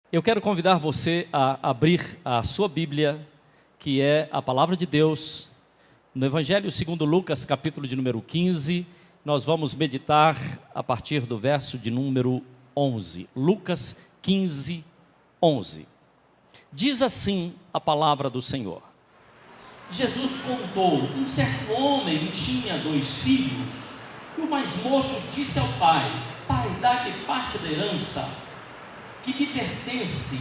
Eu quero convidar você a abrir a sua Bíblia, que é a Palavra de Deus, no Evangelho segundo Lucas, capítulo de número 15, nós vamos meditar a partir do verso de número 11. Lucas 15, 11. Diz assim a palavra do Senhor. Jesus contou: um certo homem tinha 2 filhos, e o mais moço disse ao pai: Pai, dá-me parte da herança que me pertence.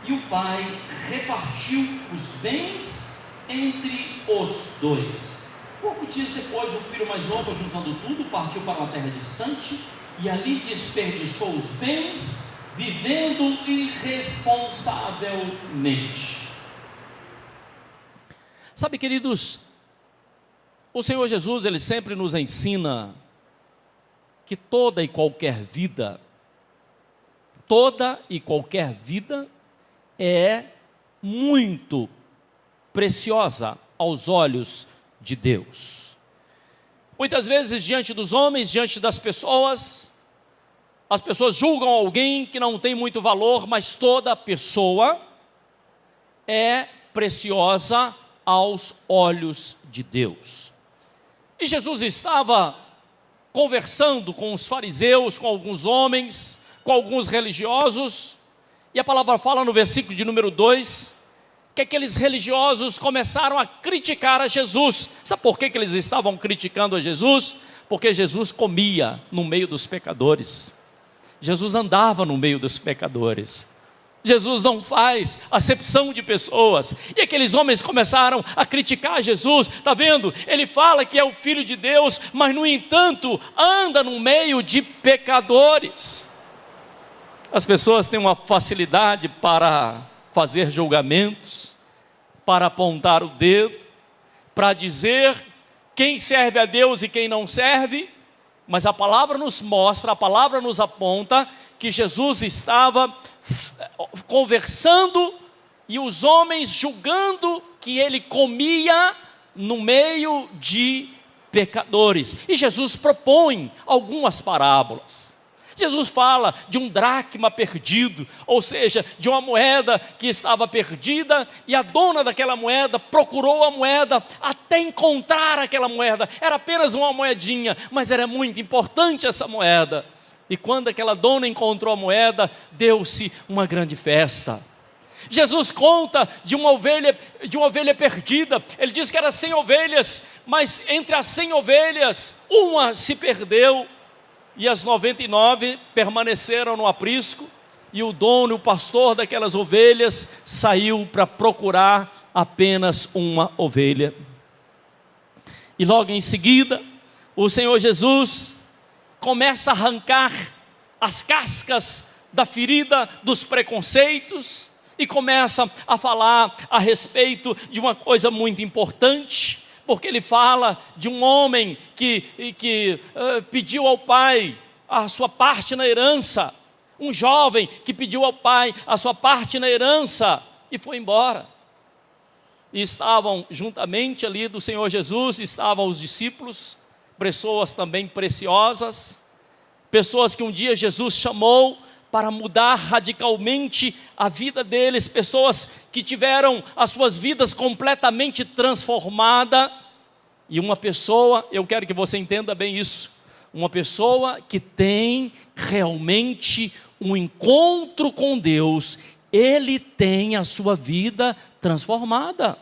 E o pai repartiu os bens entre os 2. Poucos dias depois, o filho mais novo, juntando tudo, partiu para uma terra distante e ali desperdiçou os bens, vivendo irresponsavelmente. Sabe, queridos, o Senhor Jesus, Ele sempre nos ensina que toda e qualquer vida é muito preciosa aos olhos de Deus. Muitas vezes, diante dos homens, diante das pessoas, as pessoas julgam alguém que não tem muito valor, mas toda pessoa é preciosa aos olhos de Deus. E Jesus estava conversando com os fariseus, com alguns homens, com alguns religiosos, e a palavra fala no versículo de número 2, que aqueles religiosos começaram a criticar a Jesus. Sabe por que eles estavam criticando a Jesus? Porque Jesus comia no meio dos pecadores, Jesus andava no meio dos pecadores, Jesus não faz acepção de pessoas. E aqueles homens começaram a criticar Jesus. Está vendo? Ele fala que é o Filho de Deus, mas no entanto anda no meio de pecadores. As pessoas têm uma facilidade para fazer julgamentos, para apontar o dedo, para dizer quem serve a Deus e quem não serve, mas a palavra nos mostra, a palavra nos aponta que Jesus estava conversando e os homens julgando que ele comia no meio de pecadores. E Jesus propõe algumas parábolas. Jesus fala de um dracma perdido, ou seja, de uma moeda que estava perdida, e a dona daquela moeda procurou a moeda até encontrar aquela moeda. Era apenas uma moedinha, mas era muito importante essa moeda. E quando aquela dona encontrou a moeda, deu-se uma grande festa. Jesus conta de uma ovelha perdida. Ele diz que era 100 ovelhas, mas entre as 100 ovelhas, uma se perdeu. E as 99 permaneceram no aprisco, e o dono, o pastor daquelas ovelhas, saiu para procurar apenas uma ovelha. E logo em seguida, o Senhor Jesus começa a arrancar as cascas da ferida dos preconceitos, e começa a falar a respeito de uma coisa muito importante, porque ele fala de um homem que pediu ao pai a sua parte na herança, um jovem que pediu ao pai a sua parte na herança e foi embora. E estavam juntamente ali do Senhor Jesus, estavam os discípulos, pessoas também preciosas, pessoas que um dia Jesus chamou para mudar radicalmente a vida deles, pessoas que tiveram as suas vidas completamente transformadas. E uma pessoa, eu quero que você entenda bem isso, uma pessoa que tem realmente um encontro com Deus, ele tem a sua vida transformada.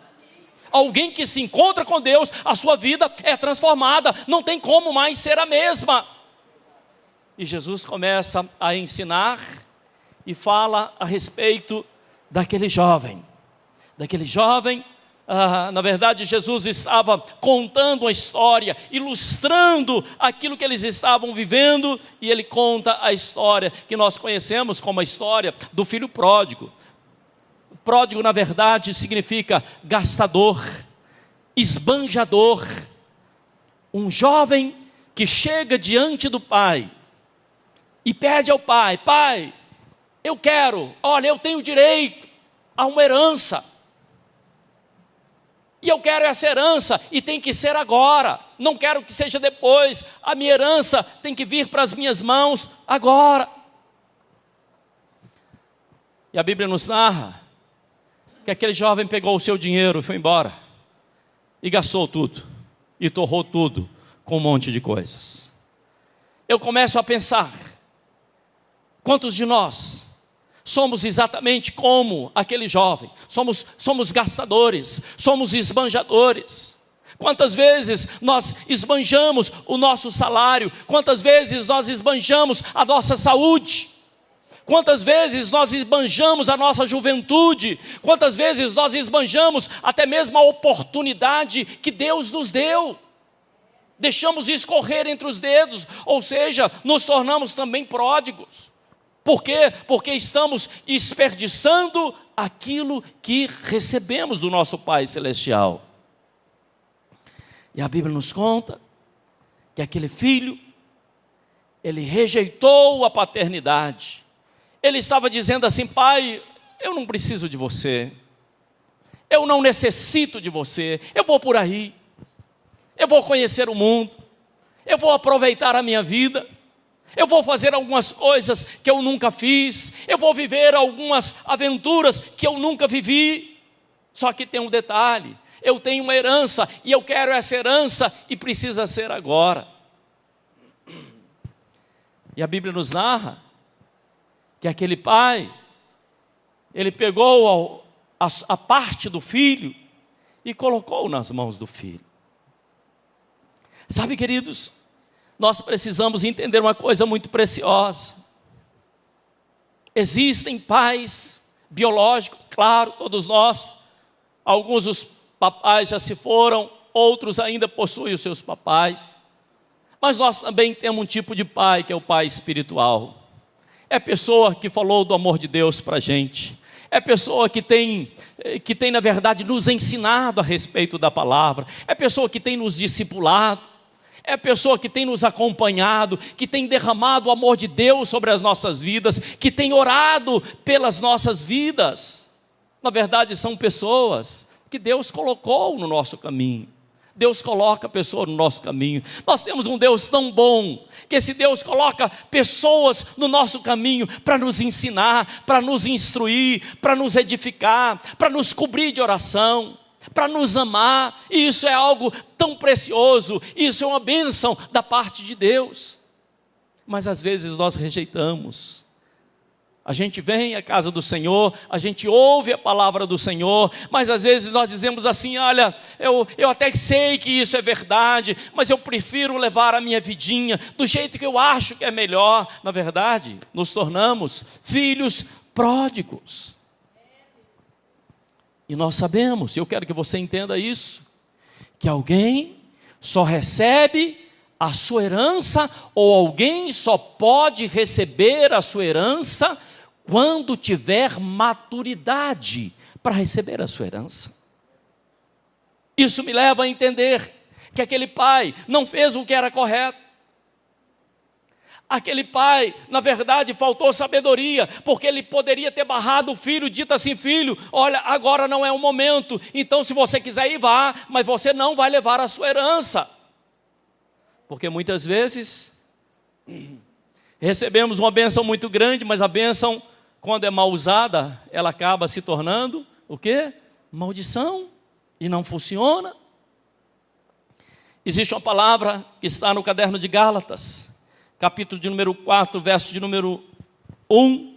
Alguém que se encontra com Deus, a sua vida é transformada, não tem como mais ser a mesma. E Jesus começa a ensinar e fala a respeito daquele jovem. Na verdade, Jesus estava contando uma história, ilustrando aquilo que eles estavam vivendo, e ele conta a história que nós conhecemos como a história do filho pródigo. Pródigo, na verdade, significa gastador, esbanjador. Um jovem que chega diante do pai e pede ao pai: Pai, eu tenho direito a uma herança, e eu quero essa herança, e tem que ser agora, não quero que seja depois, a minha herança tem que vir para as minhas mãos agora. E a Bíblia nos narra que aquele jovem pegou o seu dinheiro e foi embora. E gastou tudo. E torrou tudo com um monte de coisas. Eu começo a pensar, quantos de nós somos exatamente como aquele jovem? Somos gastadores, somos esbanjadores. Quantas vezes nós esbanjamos o nosso salário? Quantas vezes nós esbanjamos a nossa saúde? Quantas vezes nós esbanjamos a nossa juventude? Quantas vezes nós esbanjamos até mesmo a oportunidade que Deus nos deu? Deixamos escorrer entre os dedos, ou seja, nos tornamos também pródigos. Por quê? Porque estamos desperdiçando aquilo que recebemos do nosso Pai Celestial. E a Bíblia nos conta que aquele filho, ele rejeitou a paternidade. Ele estava dizendo assim: pai, eu não preciso de você, eu não necessito de você, eu vou por aí, eu vou conhecer o mundo, eu vou aproveitar a minha vida, eu vou fazer algumas coisas que eu nunca fiz, eu vou viver algumas aventuras que eu nunca vivi. Só que tem um detalhe: eu tenho uma herança e eu quero essa herança e precisa ser agora. E a Bíblia nos narra que aquele pai, ele pegou a parte do filho e colocou nas mãos do filho. Sabe, queridos, nós precisamos entender uma coisa muito preciosa. Existem pais biológicos, claro, todos nós. Alguns dos papais já se foram, outros ainda possuem os seus papais. Mas nós também temos um tipo de pai, que é o pai espiritual. É pessoa que falou do amor de Deus para a gente. É pessoa que tem, na verdade, nos ensinado a respeito da palavra. É pessoa que tem nos discipulado. É pessoa que tem nos acompanhado, que tem derramado o amor de Deus sobre as nossas vidas, que tem orado pelas nossas vidas. Na verdade, são pessoas que Deus colocou no nosso caminho. Deus coloca a pessoa no nosso caminho. Nós temos um Deus tão bom, que esse Deus coloca pessoas no nosso caminho para nos ensinar, para nos instruir, para nos edificar, para nos cobrir de oração, para nos amar. E isso é algo tão precioso, isso é uma bênção da parte de Deus. Mas às vezes nós rejeitamos. A gente vem à casa do Senhor, a gente ouve a palavra do Senhor, mas às vezes nós dizemos assim: olha, eu até sei que isso é verdade, mas eu prefiro levar a minha vidinha do jeito que eu acho que é melhor. Na verdade, nos tornamos filhos pródigos. E nós sabemos, eu quero que você entenda isso, que alguém só recebe a sua herança, ou alguém só pode receber a sua herança quando tiver maturidade para receber a sua herança. Isso me leva a entender que aquele pai não fez o que era correto. Aquele pai, na verdade, faltou sabedoria, porque ele poderia ter barrado o filho, dito assim: filho, olha, agora não é o momento, então se você quiser ir, vá, mas você não vai levar a sua herança. Porque muitas vezes recebemos uma bênção muito grande, mas a bênção, quando é mal usada, ela acaba se tornando o quê? Maldição, e não funciona. Existe uma palavra que está no caderno de Gálatas, capítulo de número 4, verso de número 1.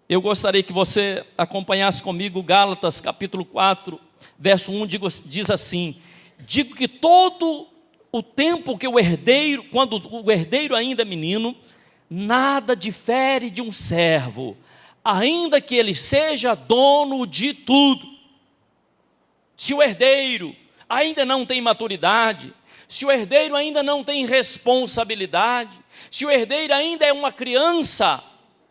Eu gostaria que você acompanhasse comigo Gálatas, capítulo 4, verso 1, diz assim: digo que todo o tempo que o herdeiro, quando o herdeiro ainda é menino, nada difere de um servo, ainda que ele seja dono de tudo. Se o herdeiro ainda não tem maturidade, se o herdeiro ainda não tem responsabilidade, se o herdeiro ainda é uma criança,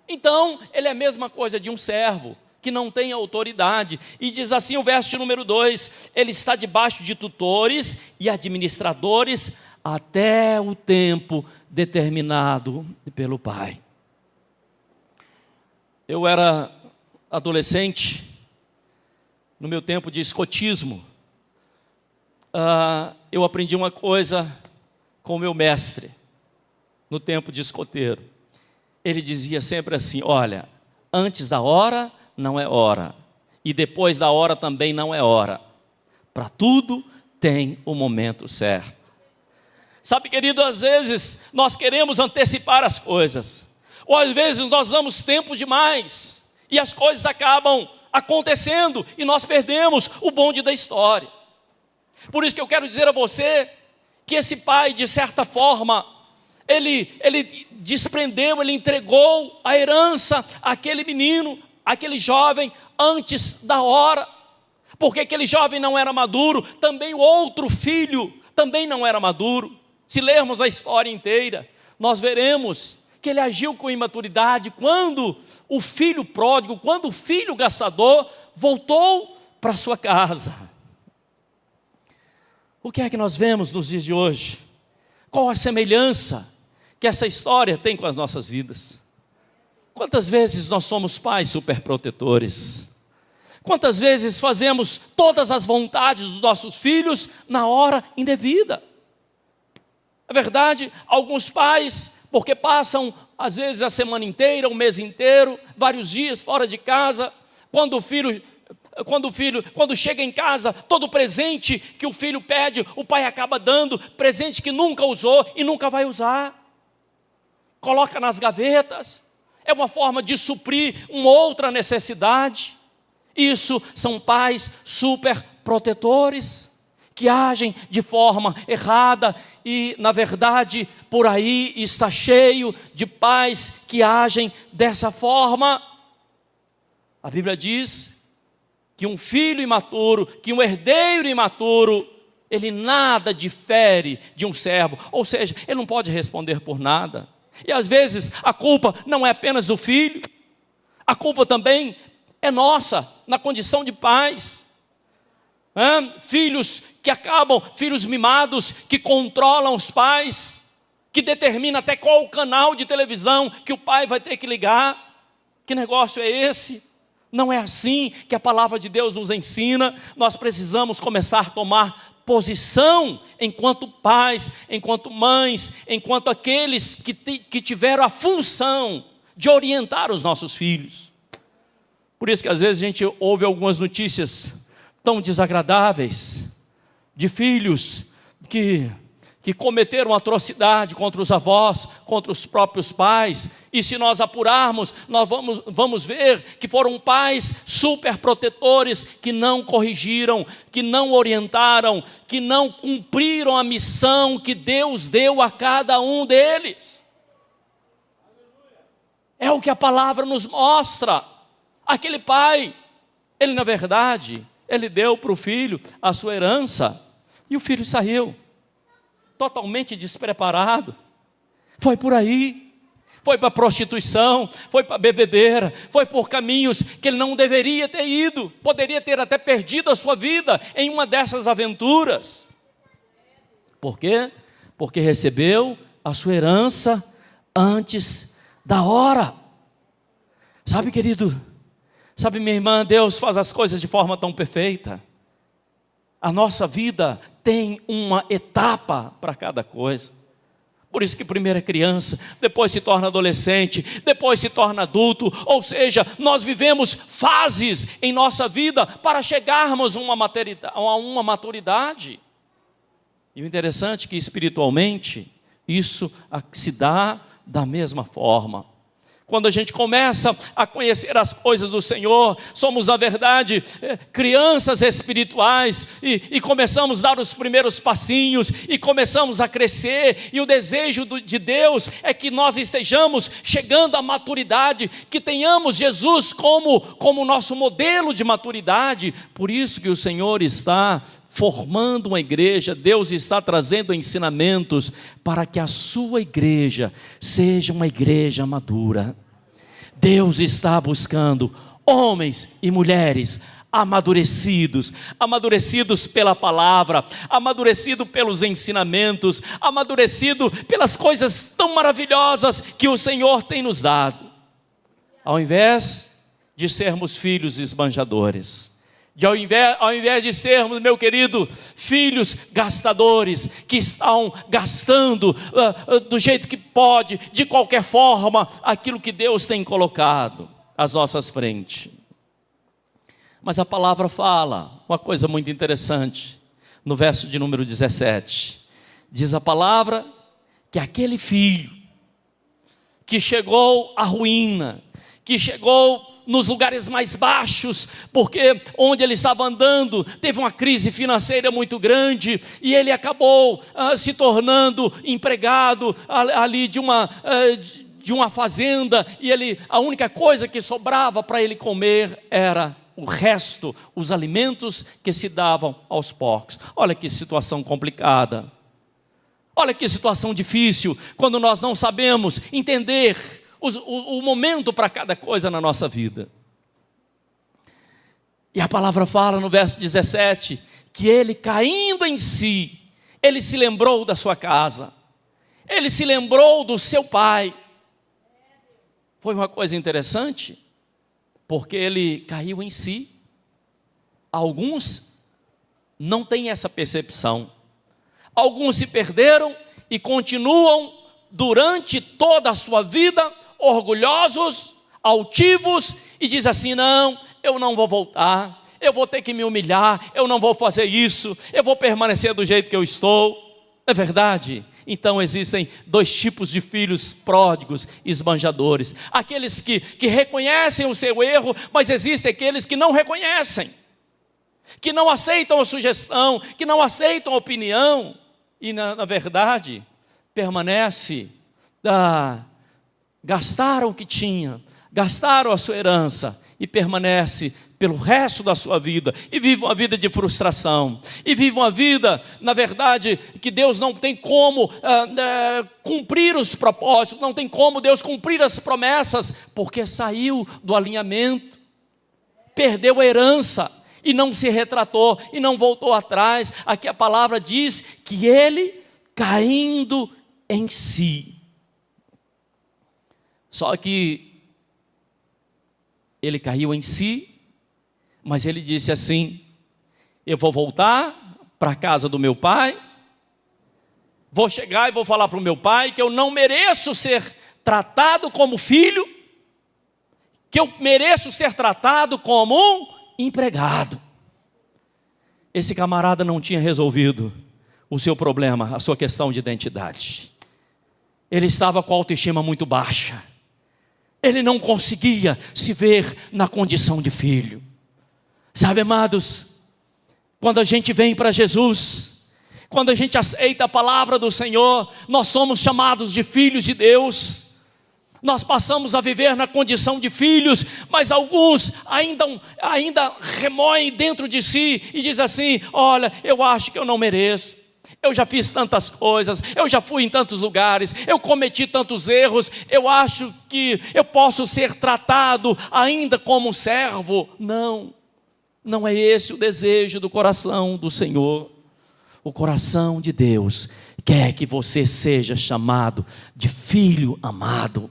então ele é a mesma coisa de um servo que não tem autoridade. E diz assim o verso de número 2: ele está debaixo de tutores e administradores até o tempo determinado pelo Pai. Eu era adolescente, no meu tempo de escotismo, eu aprendi uma coisa com o meu mestre, no tempo de escoteiro. Ele dizia sempre assim: olha, antes da hora não é hora, e depois da hora também não é hora. Para tudo tem o momento certo. Sabe, querido, às vezes nós queremos antecipar as coisas, ou às vezes nós damos tempo demais, e as coisas acabam acontecendo, e nós perdemos o bonde da história. Por isso que eu quero dizer a você, que esse pai, de certa forma, ele desprendeu, ele entregou a herança àquele menino, àquele jovem, antes da hora, porque aquele jovem não era maduro, também o outro filho também não era maduro. Se lermos a história inteira, nós veremos que ele agiu com imaturidade quando o filho pródigo, quando o filho gastador voltou para sua casa. O que é que nós vemos nos dias de hoje? Qual a semelhança que essa história tem com as nossas vidas? Quantas vezes nós somos pais superprotetores? Quantas vezes fazemos todas as vontades dos nossos filhos na hora indevida? É verdade, alguns pais, porque passam às vezes a semana inteira, o mês inteiro, vários dias fora de casa, quando chega em casa, todo presente que o filho pede, o pai acaba dando, presente que nunca usou e nunca vai usar. Coloca nas gavetas, é uma forma de suprir uma outra necessidade. Isso são pais super protetores, que agem de forma errada, e na verdade por aí está cheio de pais que agem dessa forma. A Bíblia diz que um filho imaturo, que um herdeiro imaturo, ele nada difere de um servo, ou seja, ele não pode responder por nada. E às vezes a culpa não é apenas do filho, a culpa também é nossa, na condição de pais. Filhos mimados, que controlam os pais, que determinam até qual canal de televisão que o pai vai ter que ligar. Que negócio é esse? Não é assim que a palavra de Deus nos ensina. Nós precisamos começar a tomar posição enquanto pais, enquanto mães, enquanto aqueles que tiveram a função de orientar os nossos filhos. Por isso que às vezes a gente ouve algumas notícias tão desagradáveis, de filhos que cometeram atrocidade contra os avós, contra os próprios pais, e se nós apurarmos, nós vamos ver que foram pais super protetores, que não corrigiram, que não orientaram, que não cumpriram a missão que Deus deu a cada um deles. É o que a palavra nos mostra. Aquele pai, ele na verdade, ele deu para o filho a sua herança, e o filho saiu totalmente despreparado. Foi por aí, foi para a prostituição, foi para a bebedeira, foi por caminhos que ele não deveria ter ido, poderia ter até perdido a sua vida em uma dessas aventuras. Por quê? Porque recebeu a sua herança antes da hora. Sabe, querido, sabe, minha irmã, Deus faz as coisas de forma tão perfeita. A nossa vida tem uma etapa para cada coisa. Por isso que primeiro é criança, depois se torna adolescente, depois se torna adulto. Ou seja, nós vivemos fases em nossa vida para chegarmos a uma maturidade. E o interessante é que espiritualmente isso se dá da mesma forma. Quando a gente começa a conhecer as coisas do Senhor, somos, na verdade, crianças espirituais, e começamos a dar os primeiros passinhos, e começamos a crescer, e o desejo de Deus é que nós estejamos chegando à maturidade, que tenhamos Jesus como nosso modelo de maturidade. Por isso que o Senhor está formando uma igreja, Deus está trazendo ensinamentos para que a sua igreja seja uma igreja madura. Deus está buscando homens e mulheres amadurecidos pela palavra, amadurecidos pelos ensinamentos, amadurecidos pelas coisas tão maravilhosas que o Senhor tem nos dado. Ao invés de sermos filhos esbanjadores, ao invés de sermos, meu querido, filhos gastadores, que estão gastando do jeito que pode, de qualquer forma, aquilo que Deus tem colocado às nossas frentes. Mas a palavra fala uma coisa muito interessante, no verso de número 17, diz a palavra que aquele filho que chegou à ruína, que chegou nos lugares mais baixos, porque onde ele estava andando, teve uma crise financeira muito grande, e ele acabou se tornando empregado ali de uma fazenda, e a única coisa que sobrava para ele comer era o resto, os alimentos que se davam aos porcos. Olha que situação complicada, olha que situação difícil, quando nós não sabemos entender o momento para cada coisa na nossa vida. E a palavra fala no verso 17, que ele, caindo em si, ele se lembrou da sua casa, ele se lembrou do seu pai. Foi uma coisa interessante, porque ele caiu em si. Alguns não têm essa percepção, alguns se perderam e continuam durante toda a sua vida orgulhosos, altivos, e diz assim: não, eu não vou voltar, eu vou ter que me humilhar, eu não vou fazer isso, eu vou permanecer do jeito que eu estou. Não é verdade? Então existem dois tipos de filhos pródigos, esbanjadores: aqueles que reconhecem o seu erro, mas existem aqueles que não reconhecem, que não aceitam a sugestão, que não aceitam a opinião, e na verdade permanece gastaram o que tinha, gastaram a sua herança, e permanece pelo resto da sua vida, e vive uma vida de frustração, e vive uma vida, na verdade, que Deus não tem como cumprir os propósitos, não tem como Deus cumprir as promessas, porque saiu do alinhamento, perdeu a herança, e não se retratou, e não voltou atrás. Aqui a palavra diz que ele, caindo em si, só que ele caiu em si, mas ele disse assim: eu vou voltar para a casa do meu pai, vou chegar e vou falar para o meu pai que eu não mereço ser tratado como filho, que eu mereço ser tratado como um empregado. Esse camarada não tinha resolvido o seu problema, a sua questão de identidade. Ele estava com a autoestima muito baixa. Ele não conseguia se ver na condição de filho. Sabe, amados, quando a gente vem para Jesus, quando a gente aceita a palavra do Senhor, nós somos chamados de filhos de Deus. Nós passamos a viver na condição de filhos, mas alguns ainda remoem dentro de si e dizem assim: olha, eu acho que eu não mereço. Eu já fiz tantas coisas, eu já fui em tantos lugares, eu cometi tantos erros, eu acho que eu posso ser tratado ainda como um servo. Não, não é esse o desejo do coração do Senhor. O coração de Deus quer que você seja chamado de filho amado,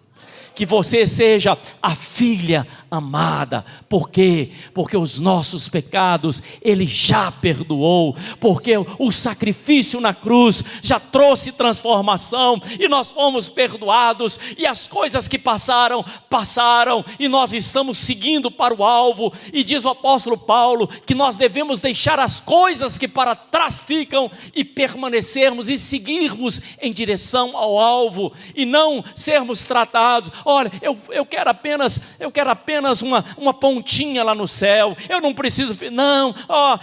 que você seja a filha amada. Por quê? Porque os nossos pecados Ele já perdoou, porque o sacrifício na cruz já trouxe transformação, e nós fomos perdoados, e as coisas que passaram, e nós estamos seguindo para o alvo. E diz o apóstolo Paulo que nós devemos deixar as coisas que para trás ficam e permanecermos e seguirmos em direção ao alvo, e não sermos tratados: olha, eu quero apenas uma pontinha lá no céu, eu não preciso, não,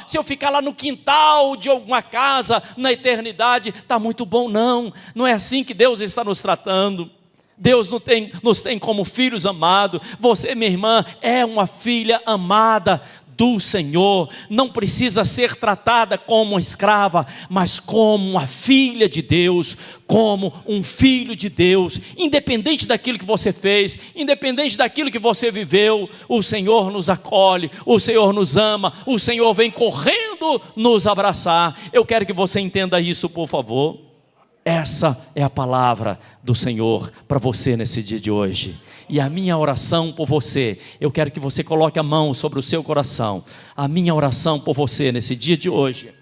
se eu ficar lá no quintal de alguma casa na eternidade, está muito bom. Não é assim que Deus está nos tratando. Deus nos tem como filhos amados. Você, minha irmã, é uma filha amada do Senhor. Não precisa ser tratada como uma escrava, mas como uma filha de Deus, como um filho de Deus. Independente daquilo que você fez, independente daquilo que você viveu, o Senhor nos acolhe, o Senhor nos ama, o Senhor vem correndo nos abraçar. Eu quero que você entenda isso, por favor. Essa é a palavra do Senhor para você nesse dia de hoje. E a minha oração por você, eu quero que você coloque a mão sobre o seu coração. A minha oração por você nesse dia de hoje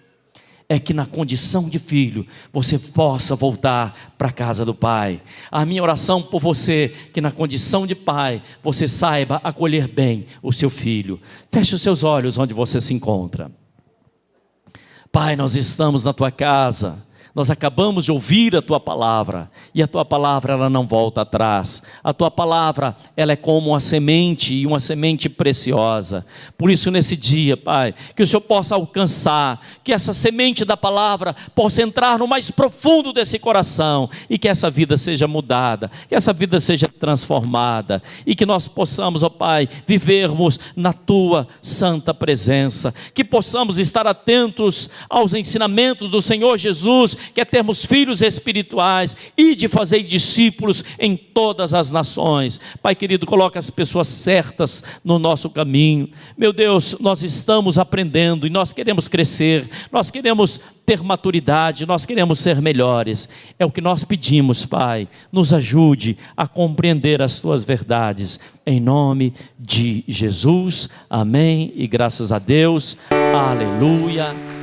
é que na condição de filho, você possa voltar para a casa do Pai. A minha oração por você, que na condição de pai, você saiba acolher bem o seu filho. Feche os seus olhos onde você se encontra. Pai, nós estamos na tua casa. Nós acabamos de ouvir a tua palavra, e a tua palavra ela não volta atrás. A tua palavra ela é como uma semente, e uma semente preciosa. Por isso nesse dia, Pai, que o Senhor possa alcançar, que essa semente da palavra possa entrar no mais profundo desse coração, e que essa vida seja mudada, que essa vida seja transformada, e que nós possamos, ó Pai, vivermos na tua santa presença, que possamos estar atentos aos ensinamentos do Senhor Jesus, que é termos filhos espirituais e de fazer discípulos em todas as nações. Pai querido, coloca as pessoas certas no nosso caminho. Meu Deus, nós estamos aprendendo e nós queremos crescer, nós queremos ter maturidade, nós queremos ser melhores. É o que nós pedimos, Pai. Nos ajude a compreender as tuas verdades. Em nome de Jesus. Amém. E graças a Deus. Aleluia.